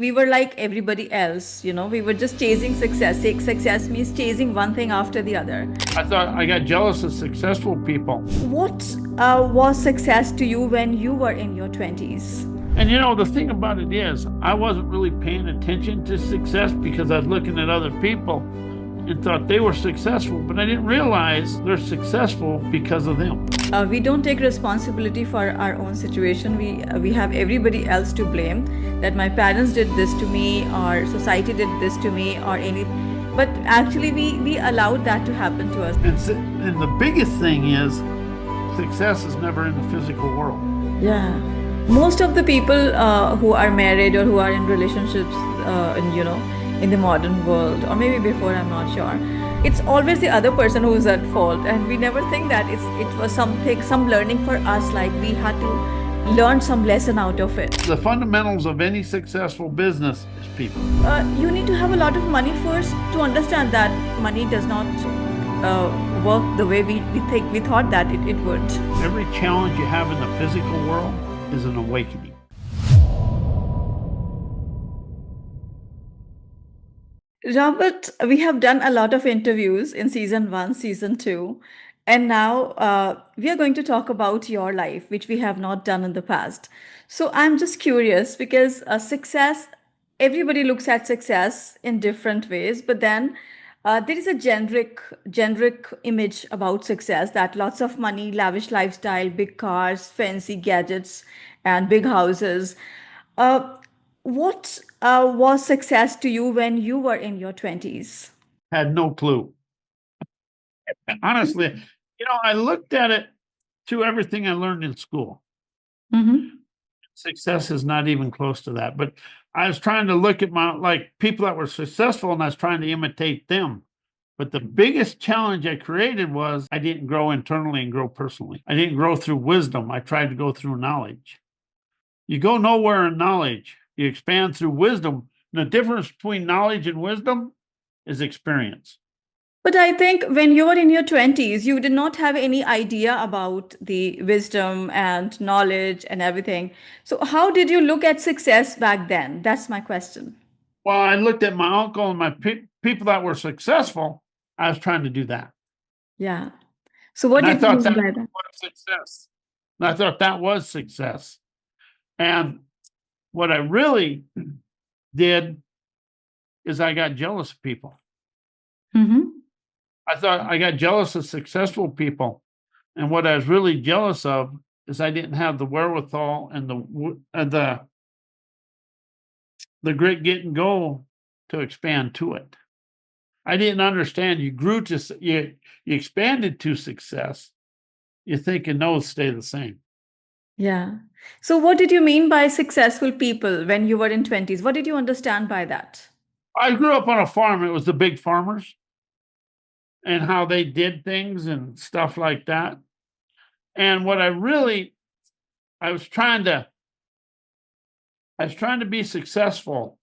we were like everybody else, we were just chasing success. Success means chasing one thing after the other. I thought I got jealous of successful people. What was success to you when you were in your 20s? And the thing about it is, I wasn't really paying attention to success because I was looking at other people and thought they were successful, but I didn't realize they're successful because of them. We don't take responsibility for our own situation. We have everybody else to blame. That my parents did this to me, or society did this to me, or any. But actually, we allowed that to happen to us. And the biggest thing is, success is never in the physical world. Yeah, most of the people who are married or who are in relationships, in the modern world, or maybe before, I'm not sure. It's always the other person who is at fault, and we never think that it was some learning for us. Like we had to learn some lesson out of it. The fundamentals of any successful business is people. You need to have a lot of money first to understand that money does not work the way we thought that it would. Every challenge you have in the physical world is an awakening. Robert, we have done a lot of interviews in season one, season two, and now we are going to talk about your life, which we have not done in the past. So I'm just curious because success, everybody looks at success in different ways, but then there is a generic image about success that lots of money, lavish lifestyle, big cars, fancy gadgets, and big houses. Uh, what was success to you when you were in your 20s? Had no clue. Honestly, I looked at it through everything I learned in school. Mm-hmm. Success is not even close to that. But I was trying to look at my people that were successful, and I was trying to imitate them. But the biggest challenge I created was I didn't grow internally and grow personally. I didn't grow through wisdom. I tried to go through knowledge. You go nowhere in knowledge. You expand through wisdom. And the difference between knowledge and wisdom is experience. But I think when you were in your 20s, you did not have any idea about the wisdom and knowledge and everything. So, how did you look at success back then? That's my question. Well, I looked at my uncle and my people that were successful. I was trying to do that. Yeah. So, what And I did you thought mean that by that? was success. And I thought that was success. And what I really did is I got jealous of people. Mm-hmm. I thought I got jealous of successful people. And what I was really jealous of is I didn't have the wherewithal and the grit, get and go to expand to it. I didn't understand. You grew to you expanded to success. You're thinking those stay the same. Yeah. So, what did you mean by successful people when you were in 20s? What did you understand by that? I grew up on a farm. It was the big farmers and how they did things and stuff like that. And what I was trying to be successful.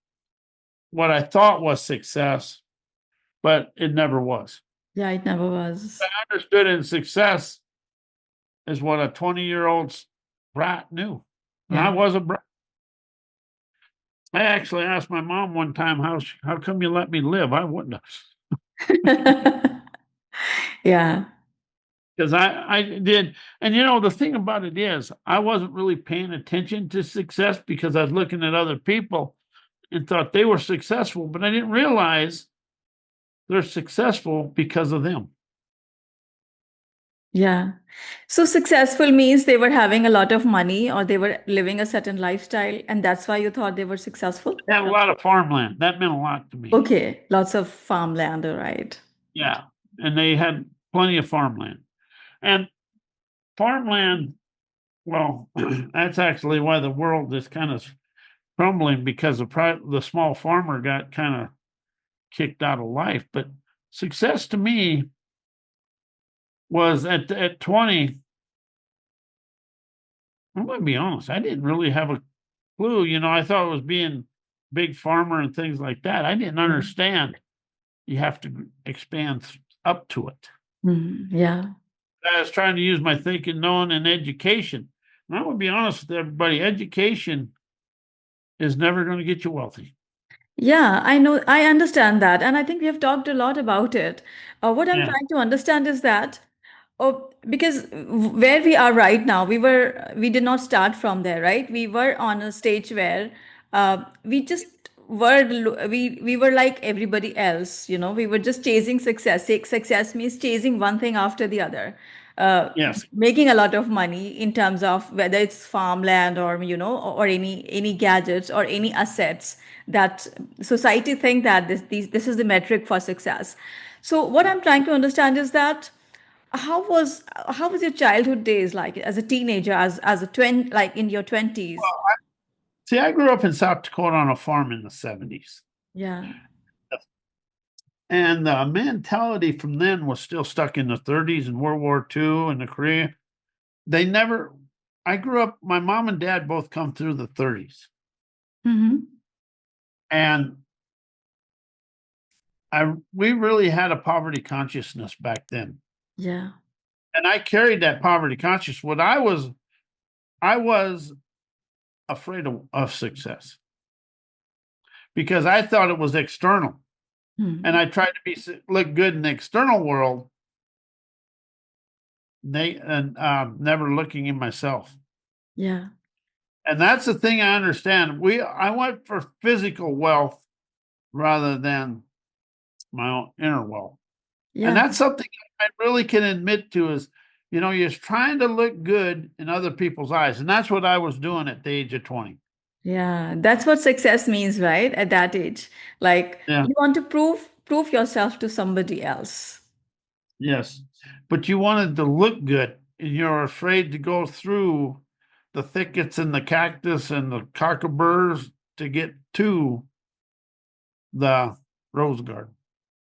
What I thought was success, but it never was. Yeah, it never was. I understood in success is what a 20-year-old brat knew. And I Yeah. was a brat. I actually asked my mom one time, how come you let me live? I wouldn't have. Yeah. Because I did. And the thing about it is, I wasn't really paying attention to success because I was looking at other people and thought they were successful, but I didn't realize they're successful because of them. Yeah. So successful means they were having a lot of money or they were living a certain lifestyle, and that's why you thought they were successful? They had a lot of farmland. That meant a lot to me. Okay, lots of farmland, all right. Yeah. And they had plenty of farmland. And farmland, well, that's actually why the world is kind of crumbling because the small farmer got kind of kicked out of life. But success to me was at 20. I'm going to be honest. I didn't really have a clue. I thought it was being big farmer and things like that. I didn't understand. You have to expand up to it. Yeah. I was trying to use my thinking, knowing, and education. And I would be honest with everybody, education is never going to get you wealthy. Yeah, I know, I understand that. And I think we have talked a lot about it. What I'm Yeah. trying to understand is that, oh, because where we are right now, we did not start from there, right? We were on a stage where we just we were like everybody else, you know, we were just chasing success. Success means chasing one thing after the other, uh, Yes. making a lot of money in terms of whether it's farmland or, you know, or any gadgets or any assets that society think that this is the metric for success. So what I'm trying to understand is that how was your childhood days like as a teenager, as a like in your 20s? See, I grew up in South Dakota on a farm in the 70s. Yeah. And the mentality from then was still stuck in the 30s and World War II and the Korea. They never, I grew up, my mom and dad both come through the 30s. Mm-hmm. And we really had a poverty consciousness back then. Yeah. And I carried that poverty consciousness. I was afraid of success because I thought it was external. And Hmm. I tried to look good in the external world, never looking in myself. Yeah. And that's the thing I understand. I went for physical wealth rather than my own inner wealth. And Yeah. that's something I really can admit to is, you're trying to look good in other people's eyes. And that's what I was doing at the age of 20. Yeah. That's what success means, right? At that age. Like Yeah. you want to prove yourself to somebody else. Yes. But you wanted to look good and you're afraid to go through the thickets and the cactus and the cockaburs to get to the rose garden.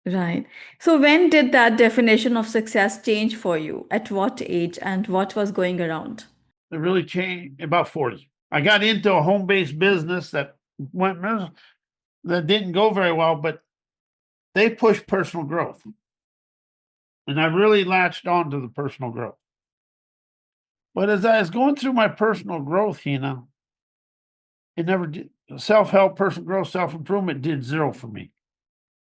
Right. So when did that definition of success change for you? At what age and what was going around? It really changed about 40. I got into a home-based business that didn't go very well, but they pushed personal growth. And I really latched on to the personal growth. But as I was going through my personal growth, it never did. Self-help, personal growth, self-improvement did zero for me.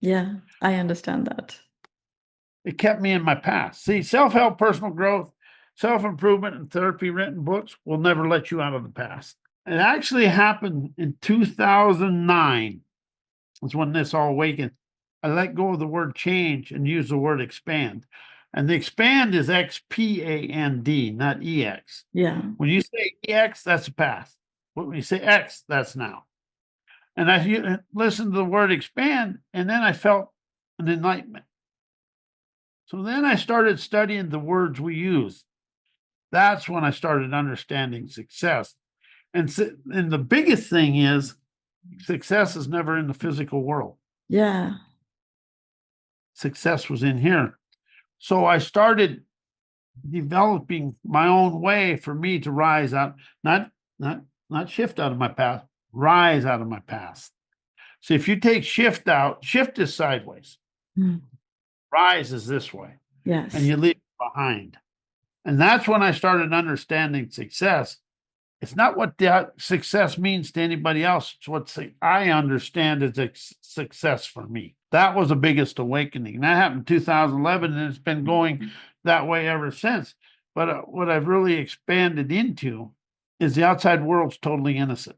Yeah, I understand that. It kept me in my past. See, self-help, personal growth, self-improvement, and therapy written books will never let you out of the past. It actually happened in 2009. That's when this all awakened. I let go of the word change and use the word expand. And the expand is XPAND, not EX. Yeah. When you say EX, that's the past. When you say X, that's now. And I listened to the word expand, and then I felt an enlightenment. So then I started studying the words we use. That's when I started understanding success. And the biggest thing is success is never in the physical world. Yeah. Success was in here. So I started developing my own way for me to rise out, not not shift out of my past, rise out of my past. See, if you take shift out, shift is sideways, Mm. rise is this way, and Yes. you leave it behind. And that's when I started understanding success. It's not what that success means to anybody else. It's what I understand as success for me. That was the biggest awakening. And that happened in 2011, and it's been going that way ever since. But what I've really expanded into is the outside world's totally innocent.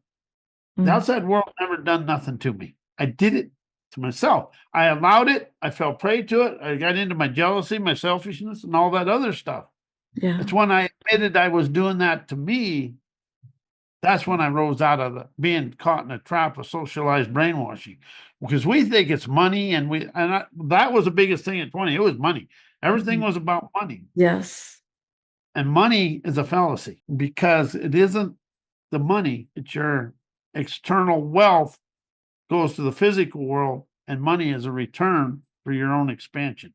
The Mm. outside world never done nothing to me. I did it to myself. I allowed it. I fell prey to it. I got into my jealousy, my selfishness, and all that other stuff. Yeah. It's when I admitted I was doing that to me, that's when I rose out of being caught in a trap of socialized brainwashing, because we think it's money, that was the biggest thing at 20. It was money. Everything Mhm. was about money, Yes. and money is a fallacy because it isn't the money. It's your external wealth goes to the physical world, and money is a return for your own expansion.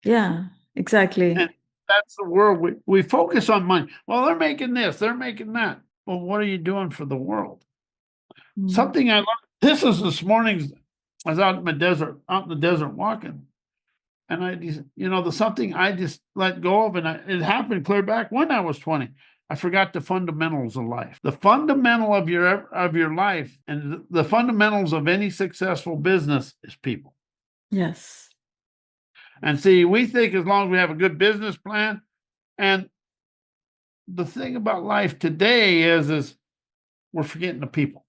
Yeah, exactly. And that's the world we focus on money. Well, they're making this, they're making that. Well, what are you doing for the world? Mm. Something I learned. This is this morning. I was out in the desert walking, and I just, the something I just let go of, and it happened clear back when I was 20. I forgot the fundamentals of life. The fundamental of your life and the fundamentals of any successful business is people. Yes. And see, we think as long as we have a good business plan, and the thing about life today is we're forgetting the people.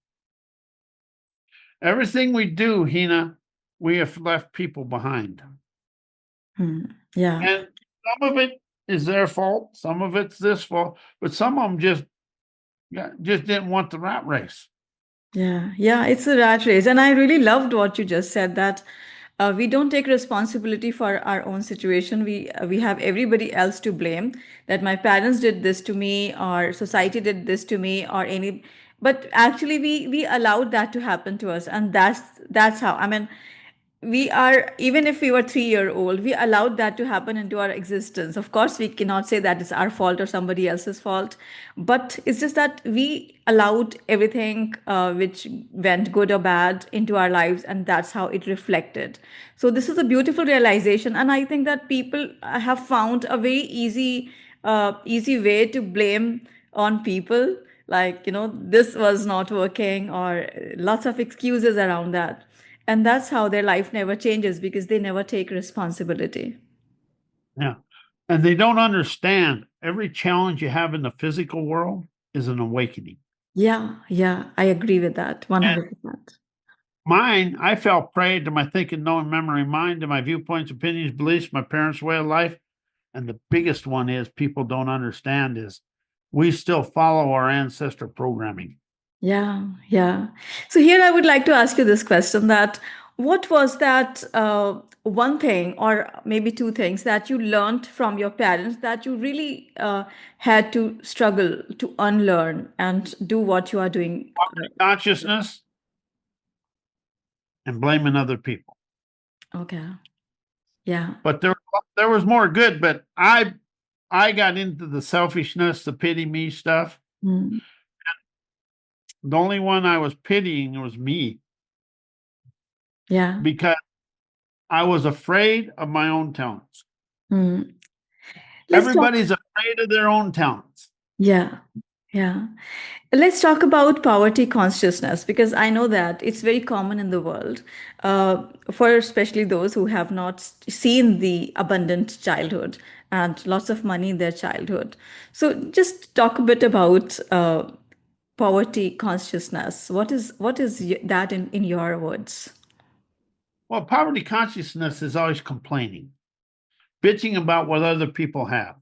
Everything we do, Hina, we have left people behind. Yeah. And some of it is their fault, some of it's this fault, but some of them just didn't want the rat race. Yeah, yeah, it's a rat race. And I really loved what you just said that we don't take responsibility for our own situation. We have everybody else to blame that my parents did this to me or society did this to me or any, but actually we allowed that to happen to us, and that's how, I mean, we are, even if we were 3 year old, we allowed that to happen into our existence. Of course we cannot say that it's our fault or somebody else's fault, but it's just that we allowed everything which went good or bad into our lives, and that's how it reflected. So this is a beautiful realization, and I think that people have found a very easy way to blame on people, like, this was not working, or lots of excuses around that. And that's how their life never changes, because they never take responsibility. Yeah. And they don't understand every challenge you have in the physical world is an awakening. Yeah, yeah, I agree with that And 100%. mine, I fell prey to my thinking, knowing, memory, mind, to my viewpoints, opinions, beliefs, my parents' way of life. And the biggest one is people don't understand is we still follow our ancestor programming. Yeah, yeah. So here I would like to ask you this question, that what was that one thing or maybe two things that you learned from your parents that you really had to struggle to unlearn and do what you are doing? Consciousness and blaming other people. Okay. Yeah. But there was more good, but I got into the selfishness, the pity me stuff. Mm. The only one I was pitying was me Yeah. because I was afraid of my own talents. Mm. Let's talk. Everybody's afraid of their own talents. Yeah. Yeah. Let's talk about poverty consciousness, because I know that it's very common in the world, for especially those who have not seen the abundant childhood and lots of money in their childhood. So, just talk a bit about poverty consciousness. What is that in your words? Well, poverty consciousness is always complaining, bitching about what other people have,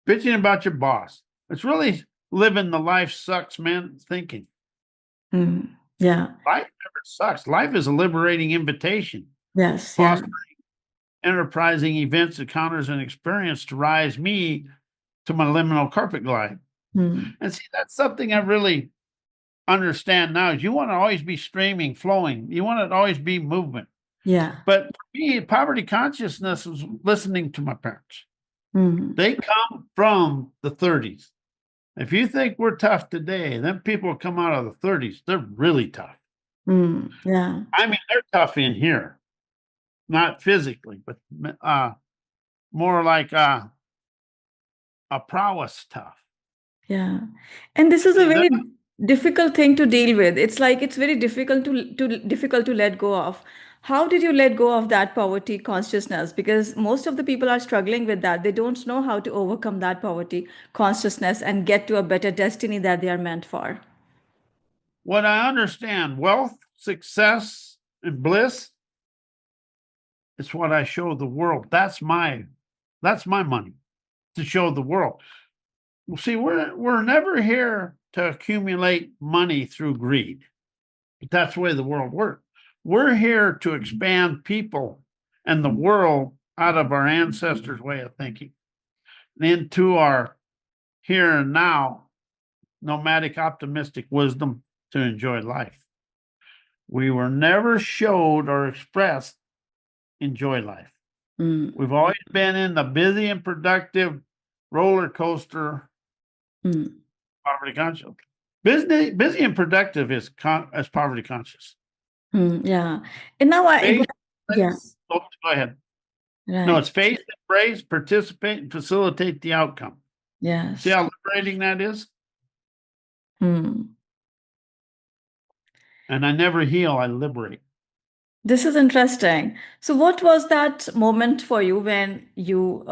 bitching about your boss. It's really living the life sucks, man, thinking. Mm. Yeah. Life never sucks. Life is a liberating invitation, Yes. Yeah. fostering enterprising events, encounters, and experience to rise me to my liminal carpet glide. Mm. And see, that's something I really understand now is you want to always be streaming, flowing. You want to always be movement. Yeah. But for me, poverty consciousness was listening to my parents. Mm. They come from the 30s. If you think we're tough today, then people come out of the 30s. They're really tough. Mm. Yeah. I mean, they're tough in here, not physically, but more like a prowess tough. Yeah. And this is a See, very difficult thing to deal with. It's like it's very difficult to let go of. How did you let go of that poverty consciousness? Because most of the people are struggling with that. They don't know how to overcome that poverty consciousness and get to a better destiny that they are meant for. what I understand, wealth, success, and bliss, it's what I show the world. That's my money to show the world. Well, see, we're never here to accumulate money through greed, but that's the way the world works. We're here to expand people and the world out of our ancestors' way of thinking and into our here and now nomadic optimistic wisdom to enjoy life. We were never showed or expressed enjoy life. Mm. We've always been in the busy and productive roller coaster Mm. poverty conscious. Busy and productive is poverty conscious. Mm. Yeah. And now Faith, yeah, oh, go ahead. No, right. it's faith, embrace, participate, and facilitate the outcome. See Yes. how liberating that is? Hmm. And I never heal, I liberate. This is interesting. So, what was that moment for you when you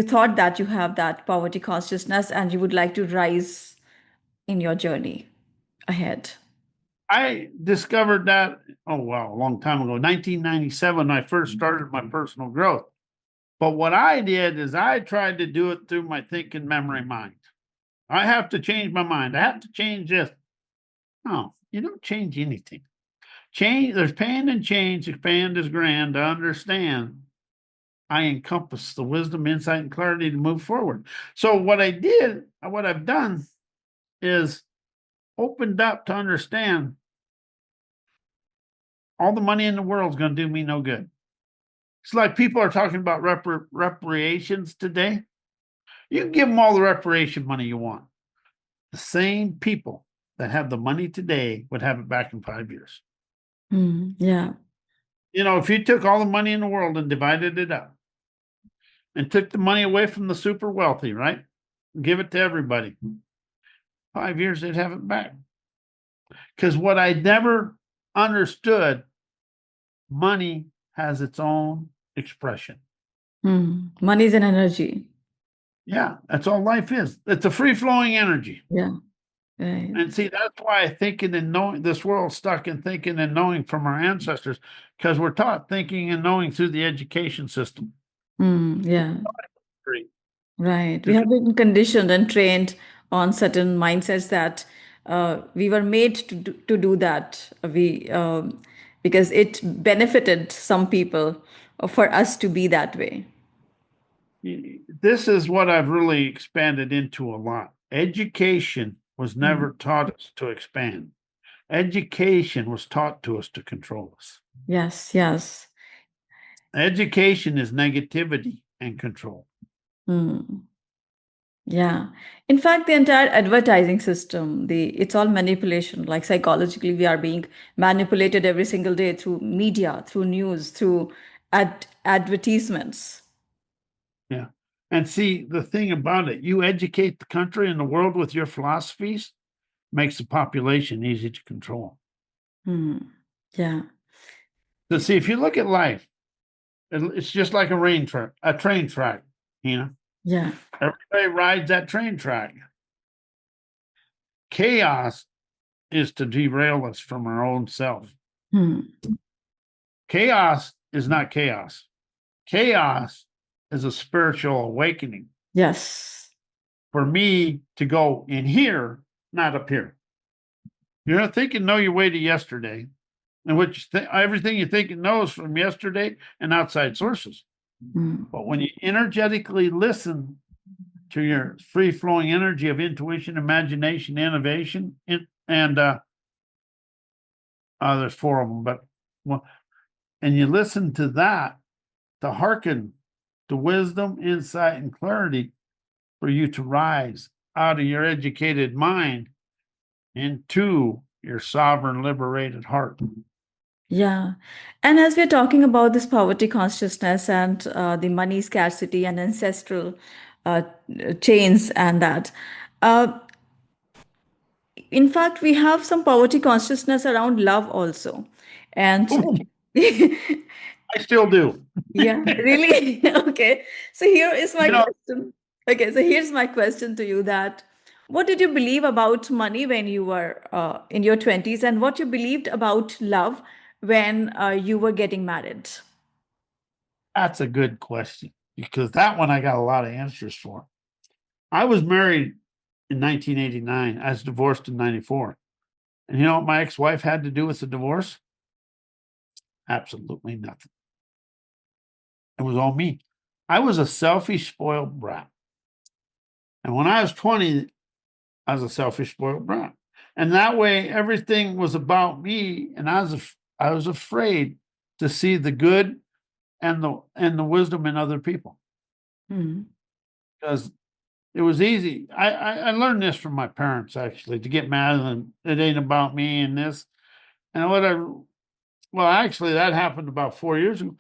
thought that you have that poverty consciousness and you would like to rise in your journey ahead? I discovered that, oh, wow, a long time ago, 1997, when I first started my personal growth. But what I did is I tried to do it through my thinking memory mind. I have to change my mind. I have to change this. No, you don't change anything. Change, there's pain and change. Expand is grand to understand. I encompass the wisdom, insight, and clarity to move forward. So what I've done is opened up to understand all the money in the world is going to do me no good. It's like people are talking about reparations today. You can give them all the reparation money you want. The same people that have the money today would have it back in 5 years. Hmm. Yeah. You know, if you took all the money in the world and divided it up and took the money away from the super wealthy, right? Give it to everybody. 5 years, they'd have it back. Because what I never understood, money has its own expression. Hmm. Money is an energy. Yeah, that's all life is. It's a free flowing energy. Yeah. Right. And see, that's why thinking and knowing this world's stuck in thinking and knowing from our ancestors, because we're taught thinking and knowing through the education system. Hmm. Yeah. Great. Right. We have been conditioned and trained on certain mindsets that we were made to do that. Because it benefited some people for us to be that way. This is what I've really expanded into a lot. Education was Hmm. never taught us to expand. Education was taught to us to control us. Yes, yes. Education is negativity and control. Hmm. Yeah. In fact, the entire advertising system, it's all manipulation. Like psychologically, we are being manipulated every single day through media, through news, through advertisements. Yeah. And see, the thing about it, you educate the country and the world with your philosophies, makes the population easy to control. Hmm. Yeah. So see, if you look at life, it's just like a train track, you know. Yeah. Everybody rides that train track. Chaos is to derail us from our own self. Hmm. Chaos is not chaos. Chaos is a spiritual awakening Yes. for me to go in here, not up here. You're not thinking know your way to yesterday, in which everything you think and know is from yesterday and outside sources. Hmm. But when you energetically listen to your free flowing energy of intuition, imagination, innovation, and there's four of them, but well, and you listen to that to hearken to wisdom, insight, and clarity for you to rise out of your educated mind into your sovereign, liberated heart. Yeah. And as we're talking about this poverty consciousness and the money scarcity and ancestral uh, chains and that, uh, in fact, we have some poverty consciousness around love also. And Ooh, I still do. yeah, really? Okay. So here is my You know, question. Okay, so here's my question to you that what did you believe about money when you were in your 20s and what you believed about love when you were getting married? that's a good question because that one I got a lot of answers for. I was married in 1989. I was divorced in 94. And you know what my ex wife had to do with the divorce? Absolutely nothing. It was all me. I was a selfish, spoiled brat. And when I was 20, I was a selfish, spoiled brat. And that way, everything was about me. And I was afraid to see the good and the wisdom in other people Hmm. because it was easy. I learned this from my parents actually to get mad and it ain't about me and this and whatever. Well, actually, that happened about 4 years ago.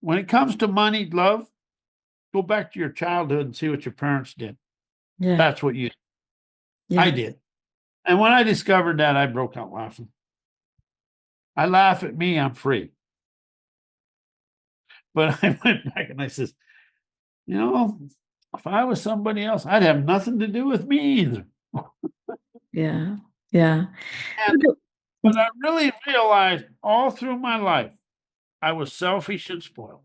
When it comes to money, love, go back to your childhood and see what your parents did. Yeah. That's what you I Yeah. did. And when I discovered that, I broke out laughing. I laugh at me, I'm free. But I went back and I says, you know, if I was somebody else, I'd have nothing to do with me either. Yeah. Yeah. And but I really realized all through my life, I was selfish and spoiled.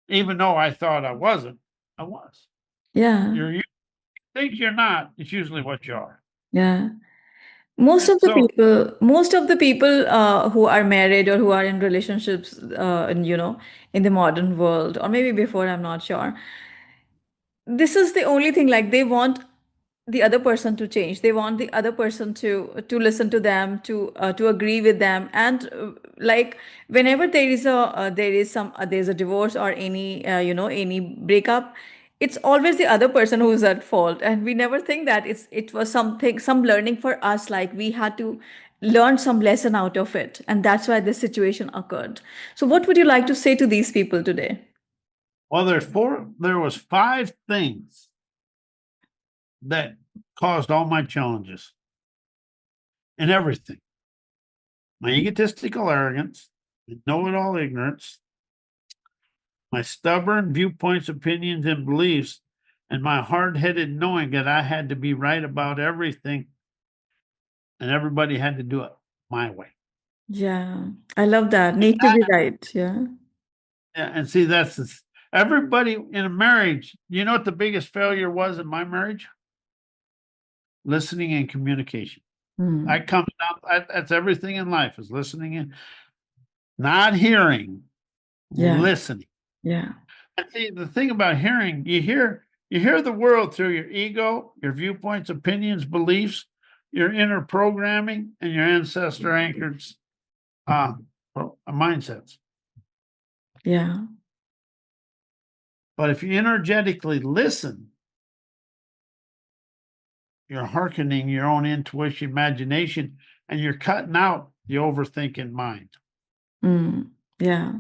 Even though I thought I wasn't, I was. Yeah. You think you're not, it's usually what you are. Yeah. Most And of the so, people, who are married or who are in relationships, in the modern world, or maybe before, I'm not sure, this is the only thing, like they want the other person to change, they want the other person to listen to them, to agree with them, and like whenever there's a divorce or any breakup, it's always the other person who's at fault, and we never think that it was some learning for us, like we had to learn some lesson out of it, and that's why this situation occurred. So what would you like to say to these people today? well, there was five things that caused all my challenges and everything. My egotistical arrogance, my know-it-all ignorance, my stubborn viewpoints, opinions, and beliefs, and my hard-headed knowing that I had to be right about everything and everybody had to do it my way. Yeah, I love that. And Need to be right. Yeah. yeah, and see, everybody in a marriage. You know what the biggest failure was in my marriage? Listening and communication. I Mm. come down. That's everything in life is listening and not hearing, Yeah. listening. Yeah. And see, the thing about hearing, you hear the world through your ego, your viewpoints, opinions, beliefs, your inner programming, and your ancestor anchored uh, mindsets. Yeah. But if you energetically listen, you're hearkening your own intuition, imagination, and you're cutting out the overthinking mind. Mm. Yeah.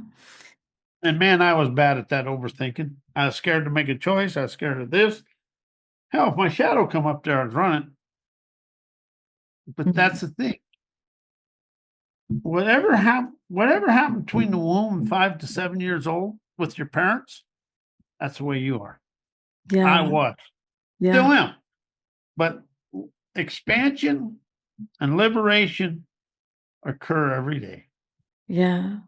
And man, I was bad at that overthinking. I was scared to make a choice. I was scared of this. Hell, if my shadow come up there, I'd run it. But Mm. that's the thing. Whatever happened between the womb and 5 to 7 years old with your parents, that's the way you are. Yeah. I was. Yeah. Still am. But expansion and liberation occur every day. Yeah.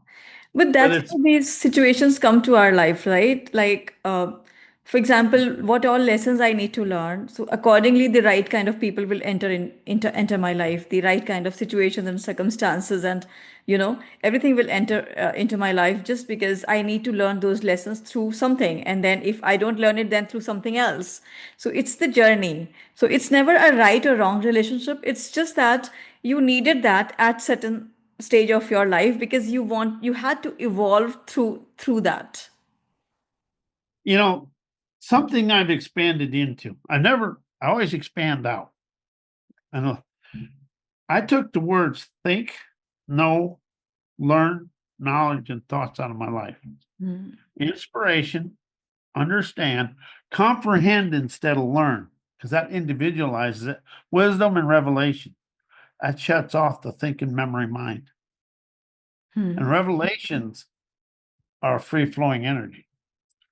But But that's it's how these situations come to our life, right? Like, for example, what all lessons I need to learn. So accordingly, the right kind of people will enter my life, the right kind of situations and circumstances, and everything will enter into my life just because I need to learn those lessons through something. And then if I don't learn it, then through something else. So it's the journey. So it's never a right or wrong relationship. It's just that you needed that at certain stage of your life because you had to evolve through that. you know something I've expanded into. I always expand out. And I took the words think, know, learn, knowledge, and thoughts out of my life. Mm. Inspiration, understand, comprehend instead of learn, because that individualizes it. Wisdom and revelation, that shuts off the thinking memory mind. And Hmm. revelations are free flowing energy.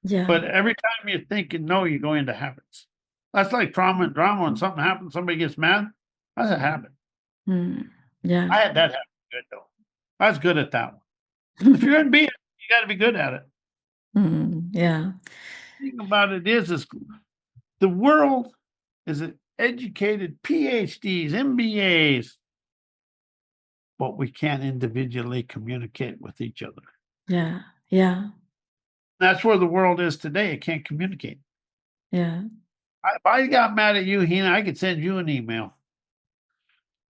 Yeah. But every time you think and know, you go into habits. That's like trauma and drama. When something happens, somebody gets mad. That's a habit. Hmm. Yeah. I had that happen good though. I was good at that one. If you're going to be it, you got to be good at it. Hmm. Yeah. The thing about it is the world is educated PhDs, MBAs, but we can't individually communicate with each other. Yeah. Yeah. That's where the world is today. It can't communicate. Yeah. If I got mad at you, Hina, I could send you an email,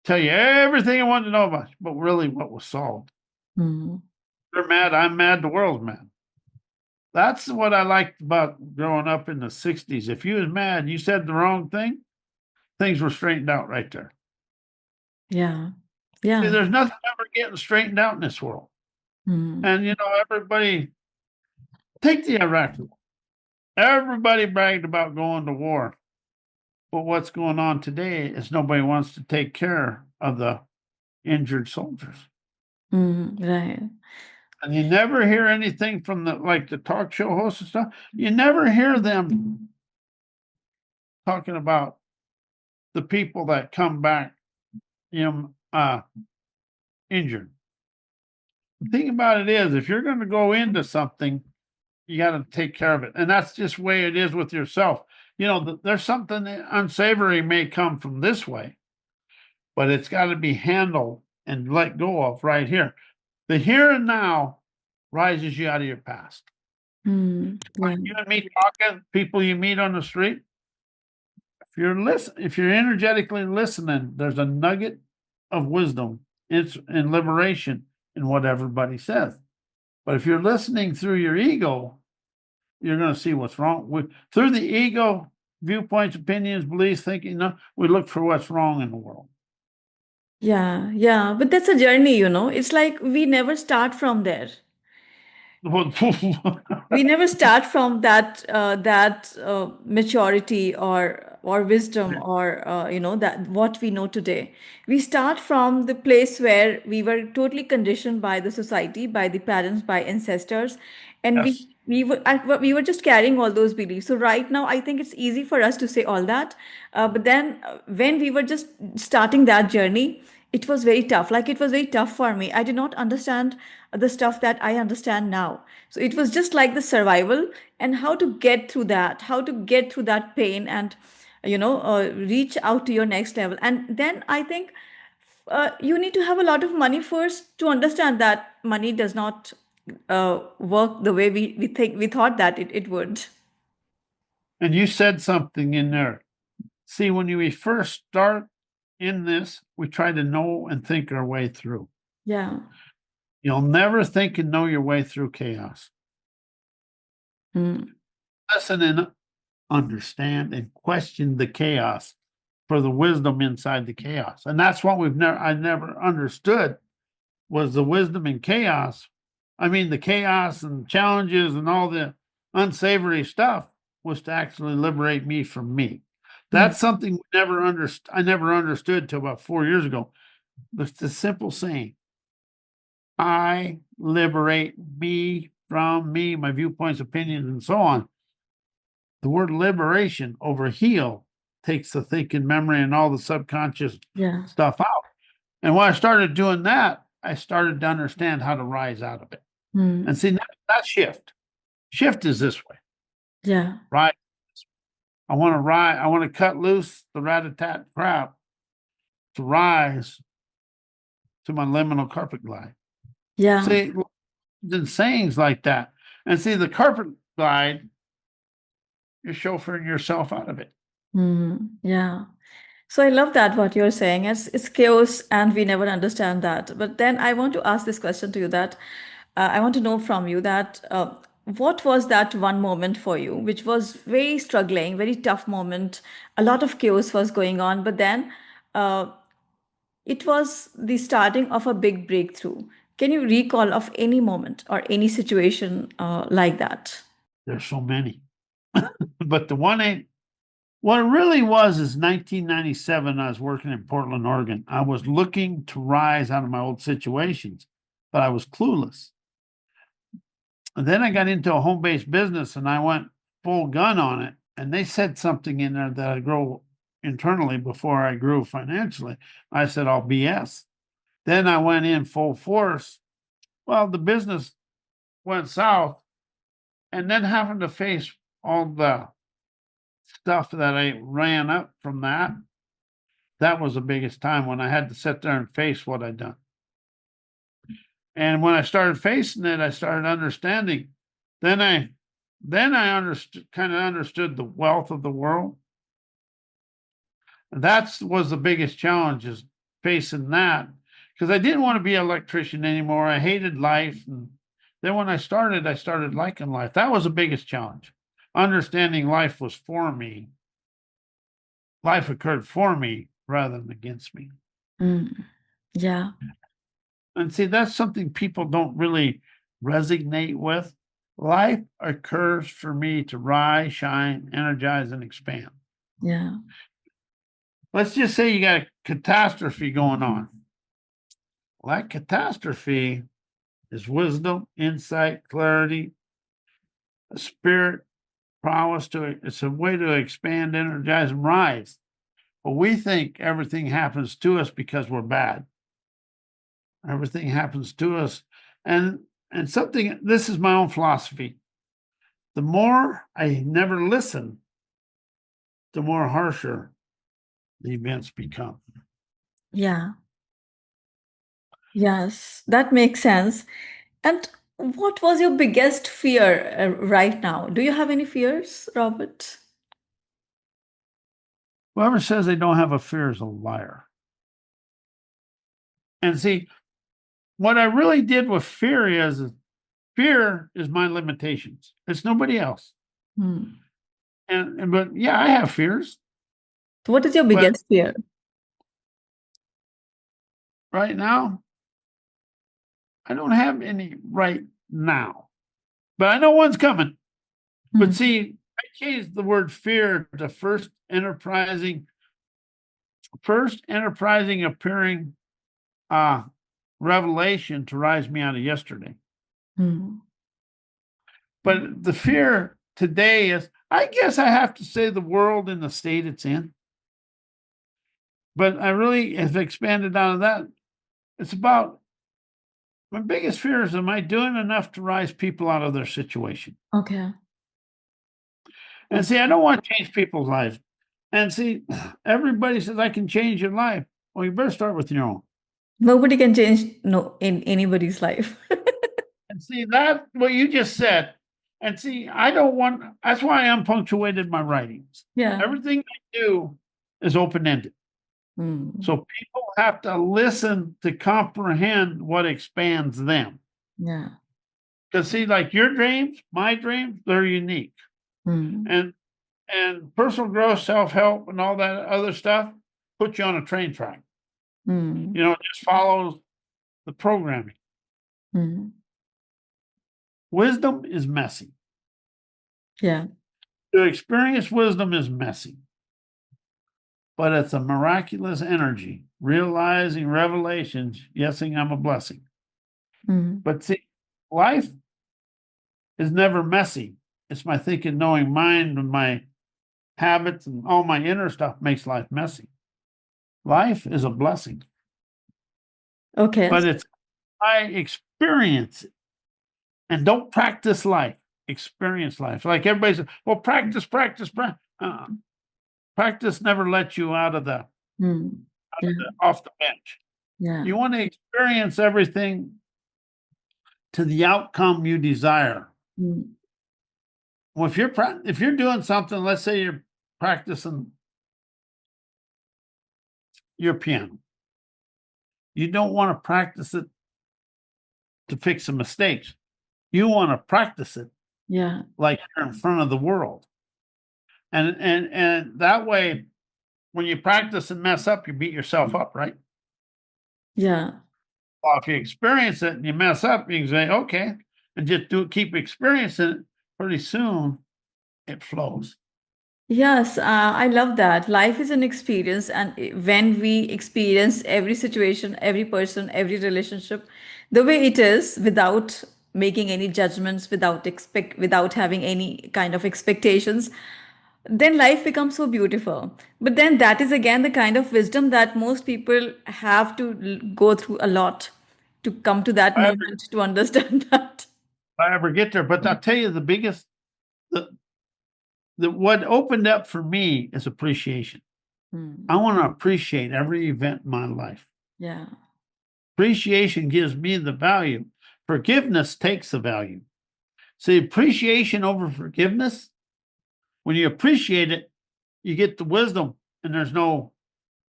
tell you everything I wanted to know about you, but really what was solved. Hmm. You're mad, I'm mad, the world's mad. That's what I liked about growing up in the 60s. If you was mad, you said the wrong thing, things were straightened out right there. Yeah. See, Yeah. there's nothing ever getting straightened out in this world. Hmm. And everybody take the Iraq war. Everybody bragged about going to war. But what's going on today is nobody wants to take care of the injured soldiers. Right. And you never hear anything from the talk show hosts and stuff. You never hear them talking about the people that come back, you know, injured. The thing about it is, if you're going to go into something, you got to take care of it, and that's just the way it is with yourself. There's something unsavory may come from this way, but it's got to be handled and let go of right here. The here and now rises you out of your past. Yeah. You and me talking, people you meet on the street, if you're energetically listening, there's a nugget of wisdom and liberation in what everybody says. But if you're listening through your ego, you're going to see what's wrong through the ego, viewpoints, opinions, beliefs, thinking. No, we look for what's wrong in the world. Yeah, yeah. But that's a journey, you know. It's like we never start from there. We never start from that maturity or wisdom or that what we know today. We start from the place where we were totally conditioned by the society, by the parents, by ancestors, and we Yes. we were just carrying all those beliefs. So right now I think it's easy for us to say all that, but then when we were just starting that journey, it was very tough. Like, it was very tough for me. I did not understand the stuff that I understand now. So it was just like the survival and how to get through that, how to get through that pain, and reach out to your next level. And then I think you need to have a lot of money first to understand that money does not work the way we thought that it would. And you said something in there. See, when we first start in this, we try to know and think our way through. Yeah. You'll never think and know your way through chaos. Mm. Listen and understand and question the chaos for the wisdom inside the chaos. And that's what I never understood was the wisdom in chaos. I mean, the chaos and challenges and all the unsavory stuff was to actually liberate me from me. Mm. That's something I never understood till about 4 years ago. The simple saying, I liberate me from me, my viewpoints, opinions, and so on. The word liberation over heal takes the thinking memory and all the subconscious Yeah. stuff out. And when I started doing that, I started to understand how to rise out of it. And Mm. see, not shift. Shift is this way, Yeah. right? I want to rise. I want to cut loose the rat-a-tat crap to rise to my liminal carpet glide. Yeah. See, then sayings like that. And see, the carpet glide, you're chauffeuring yourself out of it. Yeah. So I love that what you're saying. It's chaos and we never understand that. But then I want to ask this question to you that I want to know from you that what was that one moment for you, which was very struggling, very tough moment. A lot of chaos was going on, but then uh, it was the starting of a big breakthrough. Can you recall of any moment or any situation like that? There's so many. But the one ain't what it really was is 1997. I was working in Portland, Oregon. I was looking to rise out of my old situations, but I was clueless. And then I got into a home based business and I went full gun on it. And they said something in there that I grow internally before I grew financially. I said, all BS. Then I went in full force. Well, the business went south. And then having to face all the stuff that I ran up from that was the biggest time when I had to sit there and face what I'd done. And when I started facing it, I started understanding. Then I understood the wealth of the world. And that was the biggest challenge is facing that because I didn't want to be an electrician anymore. I hated life. And then when I started liking life. That was the biggest challenge. Understanding life was for me. Life occurred for me rather than against me. Mm. Yeah. And see, that's something people don't really resonate with. Life occurs for me to rise, shine, energize, and expand. Yeah. let's just say you got a catastrophe going on. Well, that catastrophe is wisdom, insight, clarity, a spirit, prowess to it's a way to expand, energize, and rise. But we think everything happens to us because we're bad. Everything happens to us. And something this is my own philosophy. The more I never listen, the more harsher the events become. Yeah. Yes, that makes sense. And what was your biggest fear right now? Do you have any fears, Robert? Whoever says they don't have a fear is a liar. And see, what I really did with fear is my limitations. It's nobody else. Hmm. And but yeah, I have fears, So what is your but biggest fear? right now I don't have any right now. But I know one's coming. But Hmm. see, I changed the word fear to first enterprising appearing uh revelation to rise me out of yesterday. Hmm. But the fear today is, I guess I have to say, the world in the state it's in. But I really have expanded out of that. It's about my biggest fear is, am I doing enough to rise people out of their situation? Okay. And see, I don't want to change people's lives. And see, everybody says I can change your life. Well, you better start with your own. Nobody can change no in anybody's life. And see that what you just said. And see, I don't want. That's why I unpunctuated my writings. Yeah. Everything I do is open ended. Hmm. So people have to listen to comprehend what expands them. Yeah. Because see, like your dreams, my dreams, they're unique. Hmm. And personal growth, self help, and all that other stuff put you on a train track. Hmm. It just follows the programming. Hmm. Wisdom is messy. Yeah. To experience wisdom is messy, but it's a miraculous energy, realizing revelations, yesing I'm a blessing. Hmm. But see, life is never messy. It's my thinking, knowing mind and my habits and all my inner stuff makes life messy. Life is a blessing, Okay. but it's I experience it and don't practice life. Experience life. Like everybody says, well, practice, practice, practice. Practice never lets you out of Hmm. Yeah. off the bench. Yeah. You want to experience everything to the outcome you desire. Hmm. Well, if you're doing something, let's say you're practicing your piano, you don't want to practice it to fix the mistakes. You want to practice it Yeah. like you're in front of the world, and that way, when you practice and mess up, you beat yourself up, right? Yeah. Well, if you experience it and you mess up, you can say, okay, and just keep experiencing it. Pretty soon, it flows. Yes, I love that. Life is an experience, and when we experience every situation, every person, every relationship, the way it is, without making any judgments, without having any kind of expectations, then life becomes so beautiful. But then that is again the kind of wisdom that most people have to go through a lot to come to that If I ever, moment to understand that. if I ever get there, but I'll tell you the biggest, the, what opened up for me is appreciation. I Hmm. want to appreciate every event in my life. Yeah. Appreciation gives me the value. Forgiveness takes the value. See, appreciation over forgiveness, when you appreciate it, you get the wisdom and there's no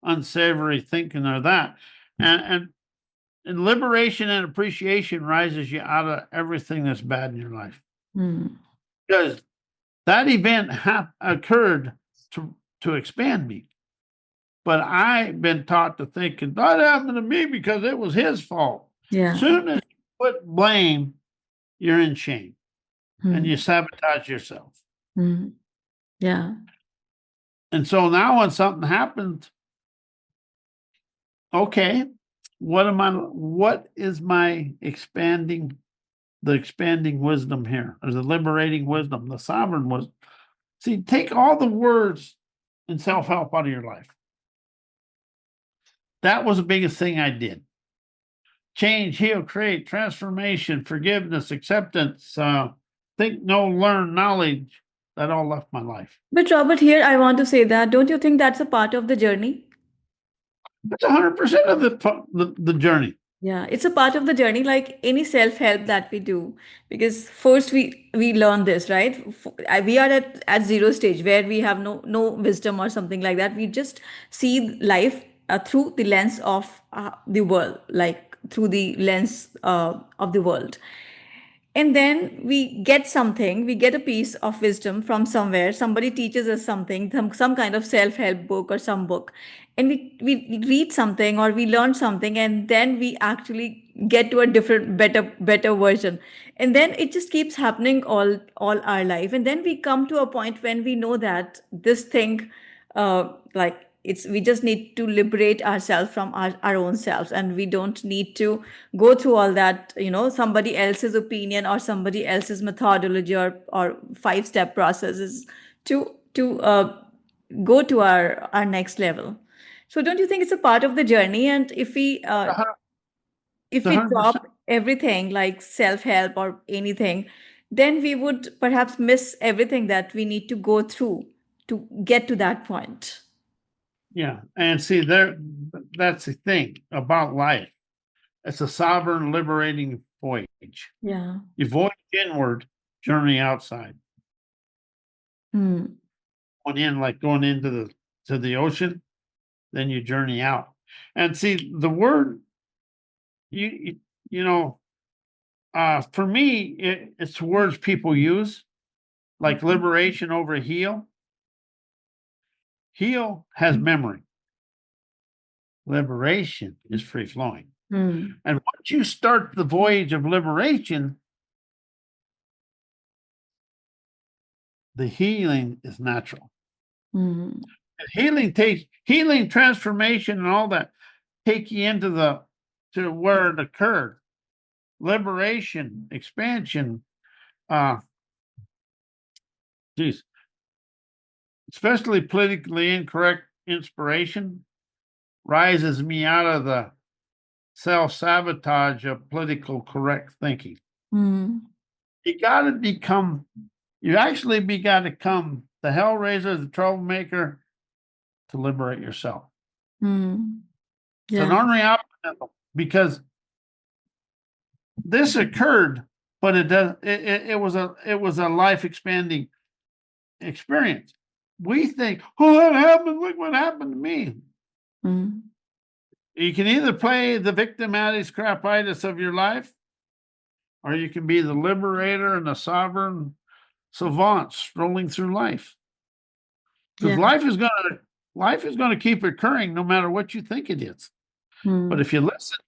unsavory thinking or that. And liberation and appreciation rises you out of everything that's bad in your life. Hmm. Because that event occurred to expand me. But I've been taught to think that happened to me because it was his fault. Yeah. Soon as you put blame, you're in shame and Hmm. you sabotage yourself. Hmm. Yeah. And so now when something happens, Okay, what is my the expanding wisdom here, or the liberating wisdom, the sovereign wisdom? See, take all the words in self-help out of your life. That was the biggest thing I did. Change, heal, create, transformation, forgiveness, acceptance, think, know, learn, knowledge. That all left my life. But Robert, here I want to say that don't you think that's a part of the journey? That's 100% of the journey. Yeah, it's a part of the journey, like any self-help that we do. Because first we learn this, right? We are at zero stage where we have no wisdom or something like that. We just see life through the lens of the world, like through the lens of the world. And then we get something, we get a piece of wisdom from somewhere. Somebody teaches us something, some kind of self-help book or some book. And we read something or we learn something, and then we actually get to a different, better version. And then it just keeps happening all our life. And then we come to a point when we know that this thing like it's we just need to liberate ourselves from our own selves, and we don't need to go through all that, somebody else's opinion or somebody else's methodology or five-step processes to go to our next level. So don't you think it's a part of the journey? And A hun- if a we 100%. drop everything like self-help or anything, then we would perhaps miss everything that we need to go through to get to that point. Yeah. And see, that's the thing about life. It's a sovereign, liberating voyage. Yeah. You voyage inward, journey outside. Hmm. Going in, like going into the ocean, then you journey out. And see, the word you you, you know, for me, it's words people use, like liberation over heal. Heal has memory. Liberation is free flowing. Hmm. And once you start the voyage of liberation, the healing is natural. Hmm. And healing, transformation, and all that take you into the to where it occurred. Liberation, expansion, uh, geez, especially politically incorrect inspiration rises me out of the self sabotage of political correct thinking. Hmm. You got to become, you actually be got to come the hellraiser, the troublemaker to liberate yourself. Hmm. It's an Yeah. unreality because this occurred, but it was a life expanding experience. We think, oh, that happened. Look what happened to me. Hmm. You can either play the victimatis crapitis of your life, or you can be the liberator and the sovereign savant strolling through life. Because Yeah. life is gonna keep occurring no matter what you think it is. But Hmm. if you listen,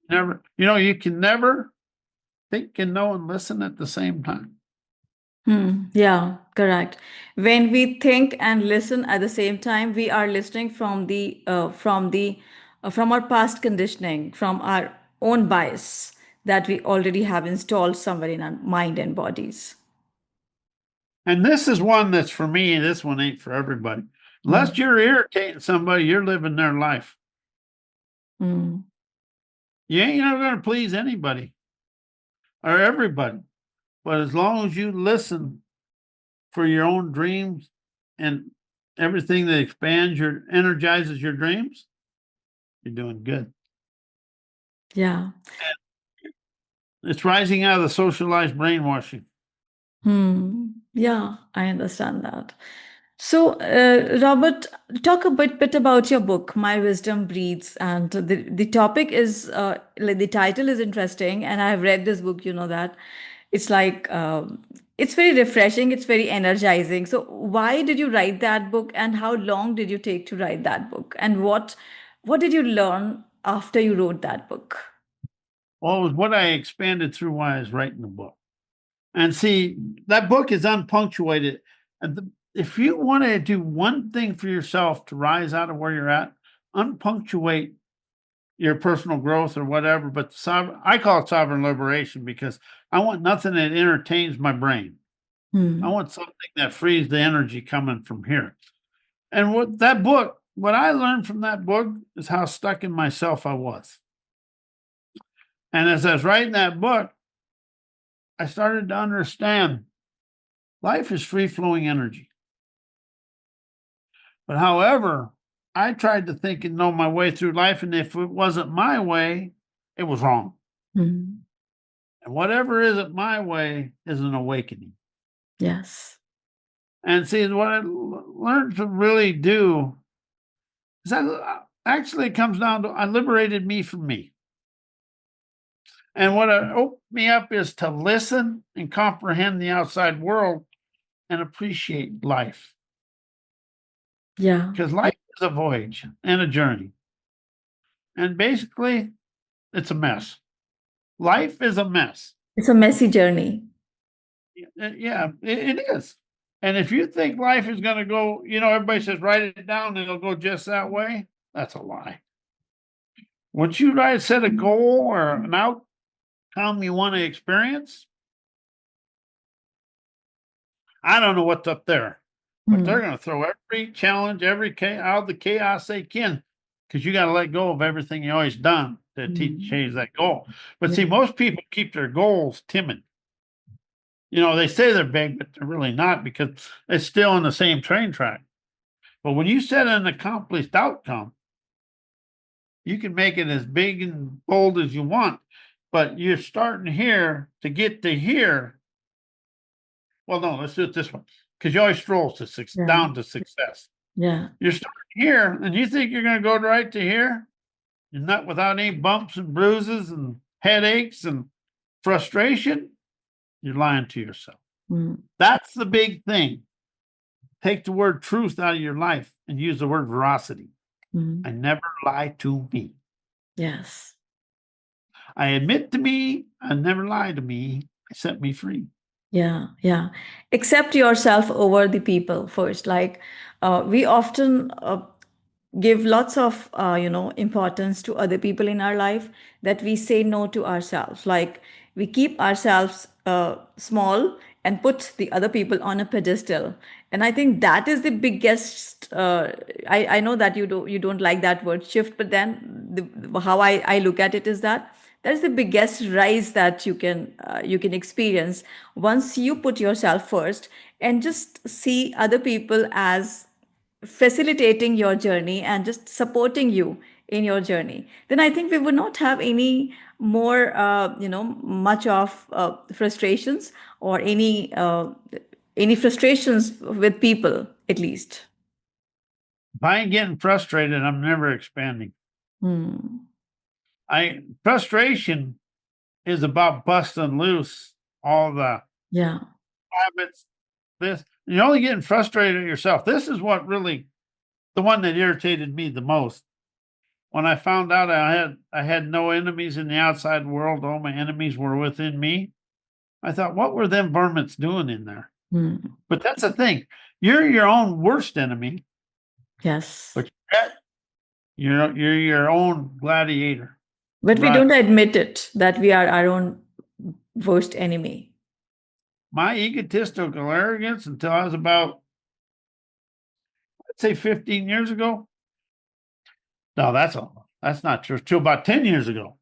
you can never think and know and listen at the same time. Hmm. Yeah, correct. When we think and listen at the same time, we are listening from our past conditioning, from our own bias that we already have installed somewhere in our mind and bodies. And this is one that's for me, and this one ain't for everybody. Unless Hmm. you're irritating somebody, you're living their life. Hmm. You ain't never gonna please anybody or everybody. But as long as you listen for your own dreams and everything that expands energizes your dreams, you're doing good. Yeah. It's rising out of the socialized brainwashing. Hmm. Yeah, I understand that. So, Robert, talk a bit about your book, My Wisdom Breathes, and the topic is like the title is interesting, and I have read this book. You know that it's like it's very refreshing, it's very energizing. So, why did you write that book, and how long did you take to write that book, and what did you learn after you wrote that book? Well, it was what I expanded through while I was writing the book. And see, that book is unpunctuated. And if you want to do one thing for yourself to rise out of where you're at, unpunctuate your personal growth or whatever, but I call it sovereign liberation because I want nothing that entertains my brain. I Mm. want something that frees the energy coming from here. And what I learned from that book is how stuck in myself I was. And as I was writing that book, I started to understand life is free flowing energy. But however, I tried to think and know my way through life. And if it wasn't my way, it was wrong. Mm. And whatever isn't my way is an awakening. Yes. And see, what I learned to really do is actually it comes down to I liberated me from me. And what it opened me up is to listen and comprehend the outside world and appreciate life. Yeah. Because life is a voyage and a journey. And basically, it's a mess. Life is a mess. It's a messy journey. Yeah, it is. And if you think life is going to go, everybody says write it down and it'll go just that way. That's a lie. Once you set a goal or an outcome you want to experience, I don't know what's up there, but they're Mm. going to throw every challenge, out of the chaos they can, because you got to let go of everything you always done to Mm. change that goal. But Yeah. see, most people keep their goals timid. They say they're big, but they're really not because it's still on the same train track. But when you set an accomplished outcome, you can make it as big and bold as you want. But you're starting here to get to here. Well, no, let's do it this way because you always stroll Yeah. down to success. Yeah. You're starting here and you think you're going to go right to here. You're not without any bumps and bruises and headaches and frustration. You're lying to yourself. Mm. That's the big thing. Take the word truth out of your life and use the word veracity. Mm. I never lie to me. Yes. I admit to me, I never lie to me. I set me free. Yeah, yeah. Accept yourself over the people first. Like we often give lots of importance to other people in our life that we say no to ourselves. Like we keep ourselves small and put the other people on a pedestal. And I think that is the biggest. I know that you don't like that word shift, but then how I look at it is that is the biggest rise that you can experience once you put yourself first and just see other people as facilitating your journey and just supporting you in your journey. Then I think we would not have any more much of frustrations or any frustrations with people at least. If I ain't getting frustrated, I'm never expanding. Hmm. Frustration is about busting loose all the Yeah. habits. You're only getting frustrated at yourself. This is what really the one that irritated me the most. When I found out I had no enemies in the outside world, all my enemies were within me. I thought, what were them varmints doing in there? Hmm. But that's the thing. You're your own worst enemy, Yes. but you're your own gladiator. But we Right. don't admit it that we are our own worst enemy. My egotistical arrogance until I was about, let's say 15 years ago. No, that's not true. Till about 10 years ago.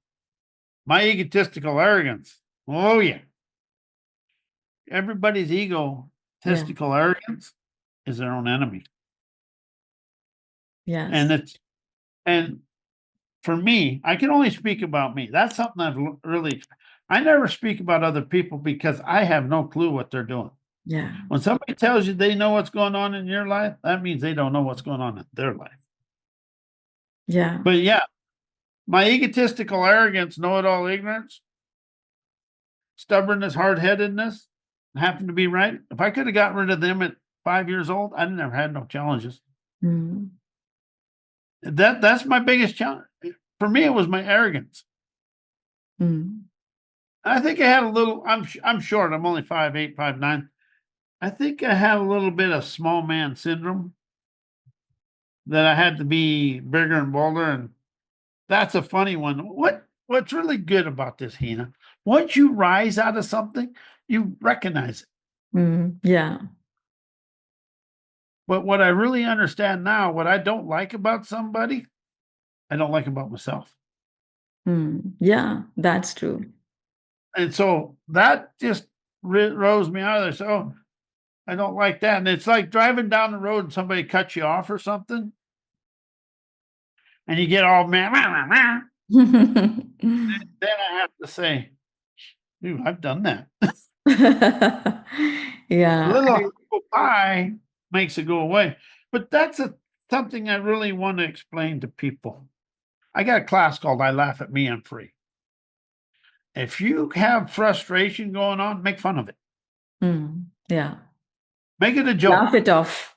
My egotistical arrogance. Oh yeah. Everybody's Yeah. egotistical arrogance is their own enemy. And Yes. it's and for me, I can only speak about me. That's something really I never speak about other people because I have no clue what they're doing. Yeah. When somebody tells you they know what's going on in your life, that means they don't know what's going on in their life. Yeah. But yeah, my egotistical arrogance, know it all ignorance, stubbornness, hard headedness, happen to be right. If I could have got rid of them at 5 years old, I'd never had no challenges. Mm. That's my biggest challenge. For me, it was my arrogance. Mm. I think I had a little. I'm short. I'm only 5'8", 5'9". I think I had a little bit of small man syndrome that I had to be bigger and bolder, and That's a funny one. What's really good about this, Hina? Once you rise out of something, you recognize it. Yeah. But what I really understand now, what I don't like about somebody, I don't like about myself. Yeah, that's true. And so that just rose me out of there. So I don't like that. And it's like driving down the road and somebody cuts you off or something, and you get all mad. Then I have to say, dude, I've done that. A Yeah. little humble pie makes it go away. But that's something I really want to explain to people. I got a class called I Laugh at Me, I'm Free. If you have frustration going on, make fun of it. Yeah. Make it a Laugh joke. it off.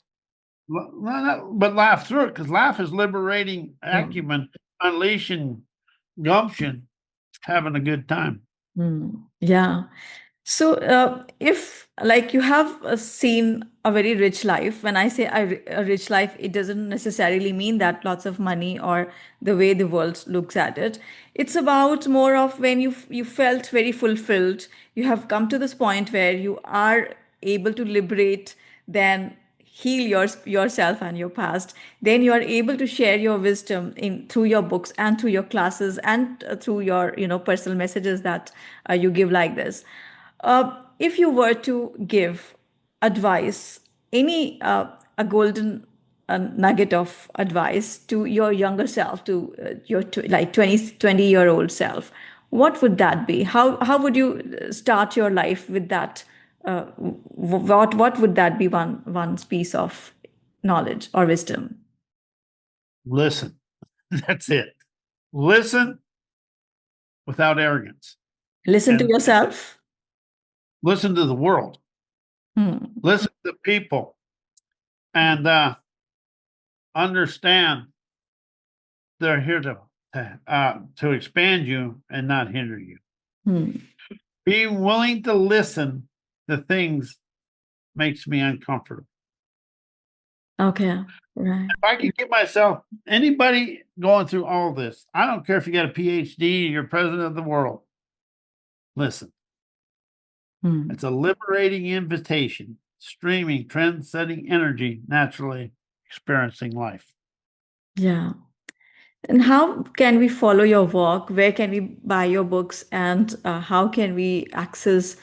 But laugh through it, because laugh is liberating Yeah. acumen, unleashing gumption, having a good time. Yeah. So, if like you have seen a very rich life, when I say a rich life, it doesn't necessarily mean that lots of money or the way the world looks at it. It's about more of when you felt very fulfilled. You have come to this point where you are able to liberate, then heal yourself and your past. Then you are able to share your wisdom in through your books and through your classes and through your personal messages that you give like this. If you were to give advice, any a golden nugget of advice to your younger self, to your like 20-year old self, what would that be? How would you start your life with that? What would that be, one piece of knowledge or wisdom? Listen. That's it. Listen without arrogance, Listen to and yourself. listen to the world. Listen to people, and understand they're here to expand you and not hinder you. Being willing to listen to things makes me uncomfortable. Okay. Right. If I can get myself, anybody going through all this, I don't care if you got a PhD, you're president of the world. Listen, it's a liberating invitation, streaming, trend setting energy, naturally experiencing life. Yeah. And how can we follow your work? Where can we buy your books? And how can we access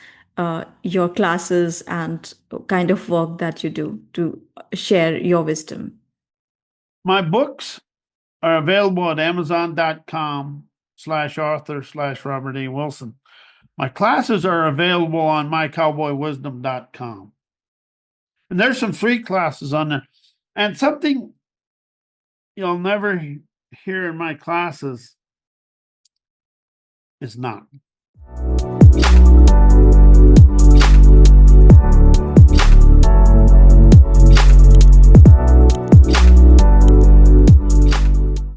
your classes and kind of work that you do to share your wisdom? My books are available at amazon.com/author/Robert A. Wilson. My classes are available on mycowboywisdom.com. And there's some free classes on there. And something you'll never hear in my classes is not.